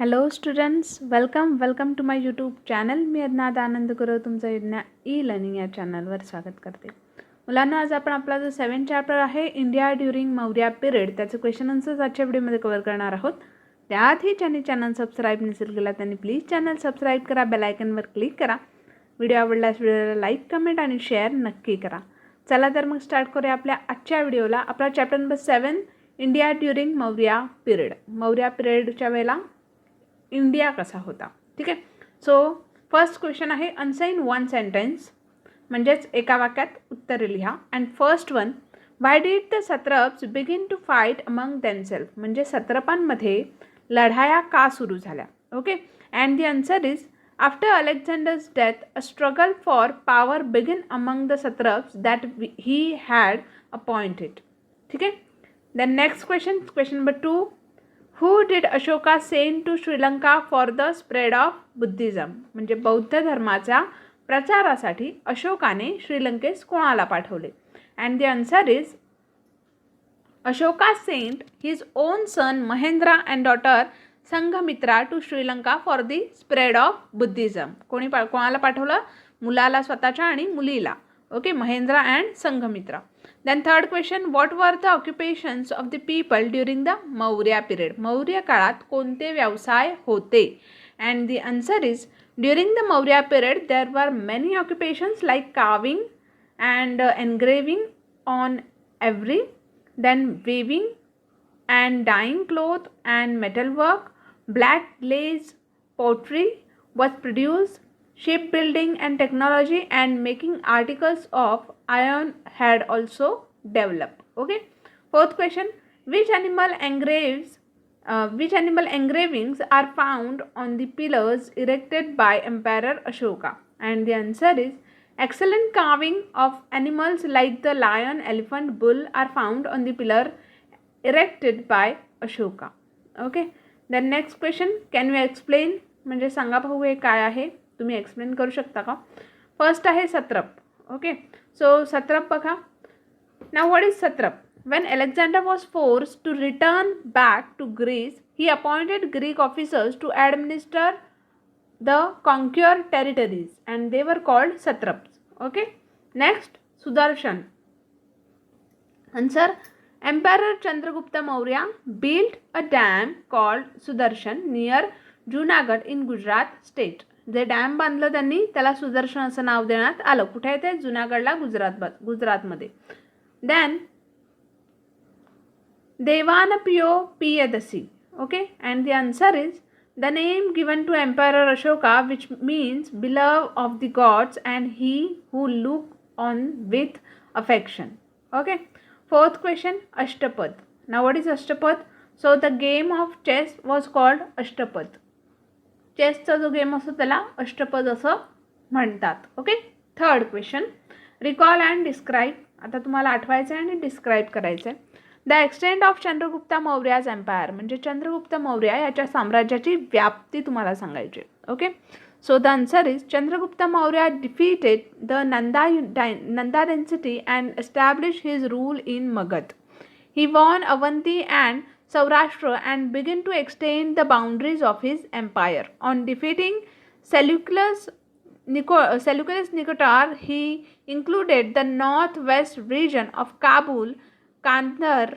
Hello students, welcome to my YouTube channel. मी अज्ञात आनंद गुरव तुमचं ई लर्निंग या चॅनलवर स्वागत करते. मुलांना आज आपण आपला जो 7th चॅप्टर आहे इंडिया ड्युरिंग मौर्या पिरियड त्याचे क्वेश्चन आन्सर्स आजच्या व्हिडिओमध्ये कव्हर करणार आहोत. त्याआधी ज्यांनी चॅनल सबस्क्राईब नसेल केला त्यांनी प्लीज चॅनल सबस्क्राईब करा, बेल आयकनवर क्लिक करा. व्हिडिओ आवडल्यास व्हिडिओला लाईक, कमेंट आणि शेअर नक्की करा. चला तर मग स्टार्ट करूया आपल्या आजच्या व्हिडिओला. आपला chapter number 7 India during Maurya period. Maurya पिरियडच्या वेळेला इंडिया कसा होता. ठीक आहे. सो फर्स्ट क्वेश्चन आहे आन्सर इन वन सेंटेन्स, म्हणजेच एका वाक्यात उत्तर लिहा. And first one, why did the satraps begin to fight among themselves, म्हणजे सत्रपांमध्ये लढाया का सुरू झाल्या. Okay. And the answer is after Alexander's death a struggle for power begin among the satraps that he had appointed. ठीक आहे. Then next question, question number 2, Who did Ashoka send to Sri Lanka for the spread of Buddhism, म्हणजे बौद्ध धर्माच्या प्रचारासाठी अशोकाने श्रीलंकेस कोणाला पाठवले. And the answer is Ashoka sent his own son Mahendra and daughter Sanghamitra to Sri Lanka for the spread of Buddhism. कोणाला पाठवलं? मुलाला स्वतःच्या आणि मुलीला. Okay. Mahendra and Sanghamitra. Then third question, what were the occupations of the people during the Maurya period? Maurya काळात कोणते व्यवसाय होते? And the answer is during the Maurya period there were many occupations like carving and engraving on ivory, then weaving and dyeing cloth and metalwork, black glaze, pottery was produced, shipbuilding and technology and making articles of iron had also developed. Okay. Fourth question, which animal engravings are found on the pillars erected by Emperor Ashoka? And the answer is excellent carving of animals like the lion, elephant, bull are found on the pillar erected by Ashoka. Okay. Then next question, can you explain, म्हणजे सांगा भाऊ हे काय आहे, तुम्ही explain करू शकता का. फर्स्ट आहे सत्रप. ओके. सो सत्रप बघा. Now what is satrap? When Alexander was forced to return back to Greece, he appointed Greek officers to administer the conquered territories and they were called satraps. Okay. Next, Sudarshan. Answer, Emperor Chandragupta Maurya built a dam called Sudarshan near Junagadh in Gujarat state. जे dam बांधलं त्यांनी त्याला सुदर्शन असं नाव देण्यात आलं. कुठे आहे ते? जुनागडला, गुजरातमध्ये. Then Devanampiya Piyadasi. Okay. And the answer is the name given to emperor Ashoka which means beloved of the gods and he who look on with affection. Okay. Fourth question, Ashtapada. Now what is Ashtapada? So the game of chess was called Ashtapada. चेसचा जो game असतो त्याला अष्टपद असं म्हणतात. Okay. Third question, recall and describe. आता तुम्हाला आठवायचं आहे आणि डिस्क्राईब करायचं आहे. The extent of Chandragupta Maurya's empire, म्हणजे चंद्रगुप्त मौर्य याच्या साम्राज्याची व्याप्ती तुम्हाला सांगायची. Okay. So the answer is Chandragupta Maurya defeated the Nanda dynasty and establish his rule in Magadha. He won Avanti and Saurashtra and began to extend the boundaries of his empire. On defeating Seleucus Nicator, he included the northwest region of Kabul, Kandahar,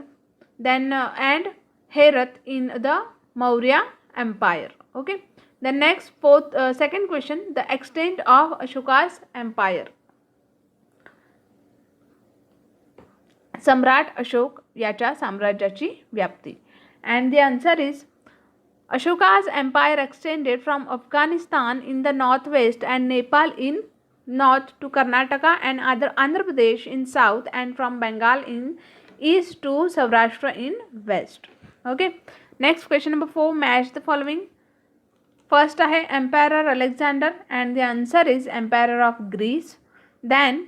and Herat in the Maurya Empire. Okay. The next second question, the extent of Ashoka's empire. सम्राट अशोक याच्या साम्राज्याची व्याप्ती. And the answer is Ashoka's empire extended from Afghanistan in the northwest and Nepal in north to Karnataka and Andhra Pradesh in south and from Bengal in east to Saurashtra in west. Okay. Next question number 4, match the following. First आहे Emperor Alexander and the answer is Emperor of Greece. Then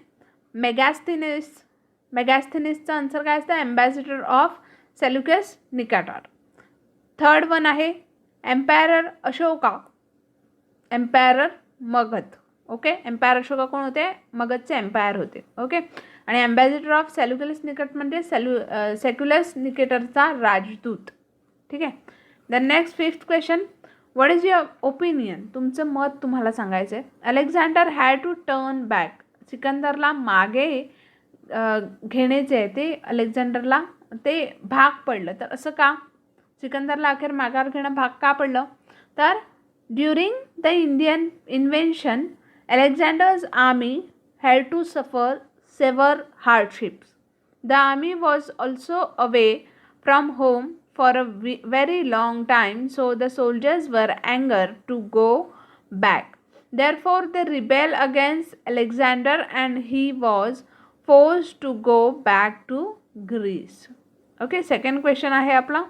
मेगास्थेनिसचा answer काय असतं? Ambassador of Seleucus Nicator. Third one आहे emperor Ashoka, emperor Magadha. Okay. Emperor Ashoka कोण होते? मगधचे emperor होते. Okay. आणि एम्बॅसिडर ऑफ सेल्युकस निकट म्हणजे सेक्युलस निकेटरचा राजदूत. ठीक आहे. The next fifth question, what is your opinion, तुमचं मत तुम्हाला सांगायचं आहे. Alexander had to turn back, सिकंदरला मागे घेण्याचे आहे ते अलेक्झांडरला ते भाग पडलं. तर असं का सिकंदरला अखेर माघार घेणं भाग का पडलं, तर during the Indian invention Alexander's army had to suffer severe hardships. The army was also away from home for a very long time, so the soldiers were angered to go back. Therefore, they rebelled against Alexander and he was forced to go back to Greece. Okay, second question आहे आपला.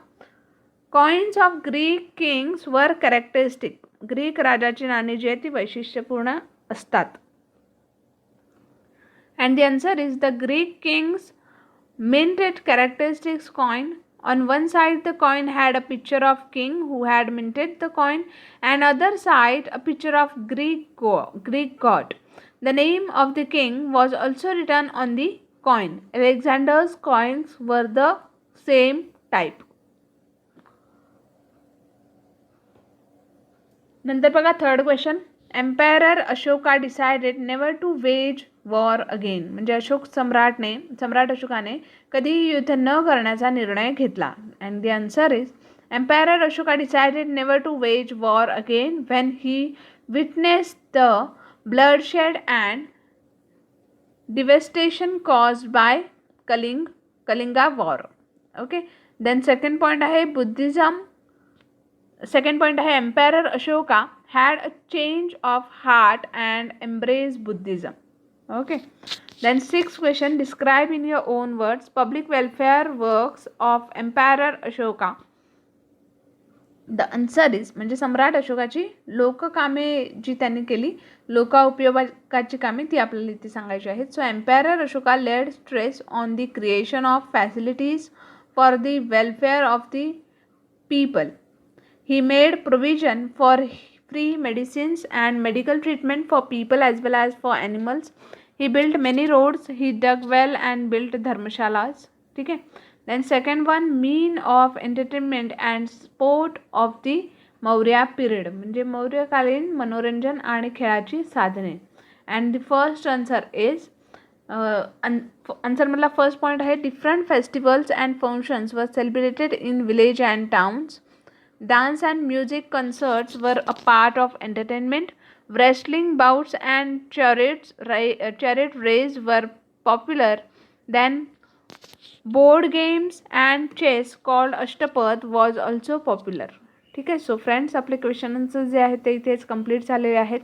Coins of Greek kings were characteristic. Greek राजाची नाणी जी आहेत ती वैशिष्ट्यपूर्ण असतात. And the answer is the Greek kings minted characteristics coin. On one side the coin had a picture of king who had minted the coin, and other side a picture of Greek god. The name of the king was also written on the coin. Alexander's coins were the same type. नंतर बघा third question. Emperor Ashoka decided never to wage war again. म्हणजे सम्राट अशोकाने कधीही युद्ध न करण्याचा निर्णय घेतला. And the answer is emperor Ashoka decided never to wage war again when he witnessed the bloodshed and devastation caused by Kalinga war. Okay, then second point आहे बुद्धिझम. Second point है Emperor Ashoka had a change of heart and embraced Buddhism. Okay. Then sixth question, describe in your own words public welfare works of Emperor Ashoka. The answer is म्हणजे सम्राट अशोकाची लोककामे जी त्यांनी केली, लोकोपयोगाची कामे ती आपल्याला इथे सांगायची आहेत. So emperor Ashoka led stress on the creation of facilities for the welfare of the people. He made provision for free medicines and medical treatment for people as well as for animals. He built many roads. He dug well and built dharmashalas. ठीक है. Then second one, mean of entertainment and sport of the Maurya period. म्हणजे मौर्यकालीन मनोरंजन आणि खेळाची साधने. And the first answer is answer मतलब first point है different festivals and functions were celebrated in village and towns. Dance and music concerts were a part of entertainment. Wrestling bouts and chariot race were popular. Then board games and chess called Ashtapad was also popular. ठीक आहे. So friends, आपले questions जे आहेत ते इथेच complete झालेले आहेत.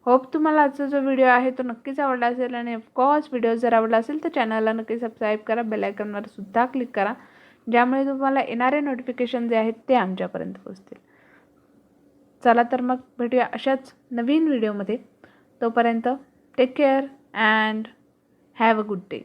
Hope तुम्हाला आजचा जो व्हिडिओ आहे तो नक्कीच आवडला असेल, आणि ऑफकोर्स व्हिडिओ जर आवडला असेल तर चॅनलला नक्की सबस्क्राईब करा, बेल आयकॉनवर सुद्धा क्लिक करा, ज्यामुळे तुम्हाला येणारे नोटिफिकेशन जे आहेत ते आमच्यापर्यंत पोहोचतील. चला तर मग भेटूया अशाच नवीन व्हिडिओमध्ये. तोपर्यंत take care and have a good day.